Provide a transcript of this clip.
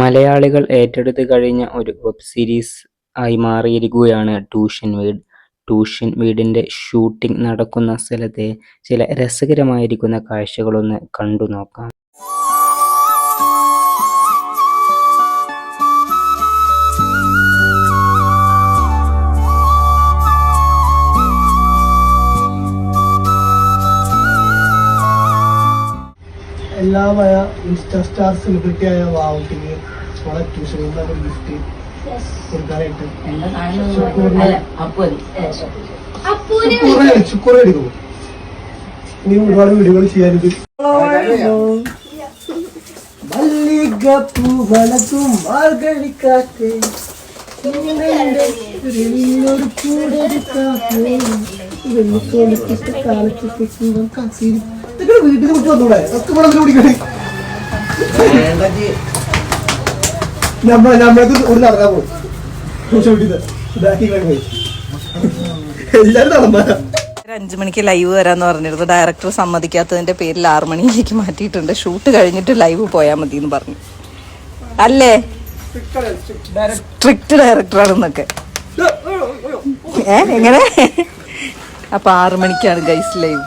മലയാളികൾ ഏറ്റെടുത്ത് കഴിഞ്ഞ ഒരു വെബ് സീരീസ് ആയി മാറിയിരിക്കുകയാണ് ട്യൂഷൻ വീട്. ട്യൂഷൻ വീടിന്റെ ഷൂട്ടിംഗ് നടക്കുന്ന സ്ഥലത്തെ ചില രസകരമായിരിക്കുന്ന കാഴ്ചകളൊന്ന് കണ്ടു നോക്കാം. എല്ലാമായ ഇൻസ്റ്റാ സ്റ്റാർ സെലിബ്രിറ്റി ആയ വാവുട്ടിക്ക് നമ്മളെ ട്യൂഷനിൽ നിന്നൊരു ഗിഫ്റ്റ് കൊടുക്കാനായിട്ട് ചുക്കൂറ എടുക്കും. ഇനി ഒരുപാട് വീഡിയോകൾ ചെയ്യാനുണ്ട്. മല്ലികപ്പൂ വളക്കും മാർഗഴിക്കാറ്റ് വീട്ടിൽ വിട്ടു വന്നൂടെ ഒക്കെ വെള്ളത്തിൽ കുടിക്കണേ. നമ്മളത് ഒരു നടക്കാൻ പോയി എല്ലാരും നടന്ന 5 മണിക്ക് ലൈവ് വരാന്ന് പറഞ്ഞിരുന്നു. ഡയറക്ടർ സമ്മതിക്കാത്തതിന്റെ പേരിൽ 6 മണിയിലേക്ക് മാറ്റിയിട്ടുണ്ട്. ഷൂട്ട് കഴിഞ്ഞിട്ട് ലൈവ് പോയാൽ മതി എന്ന് പറഞ്ഞു. അല്ലേ, സ്ട്രിക്റ്റ് ഡയറക്ടറാണെന്നൊക്കെ. എങ്ങനെ? അപ്പൊ 6 മണിക്കാണ് ഗൈസ് ലൈവ്.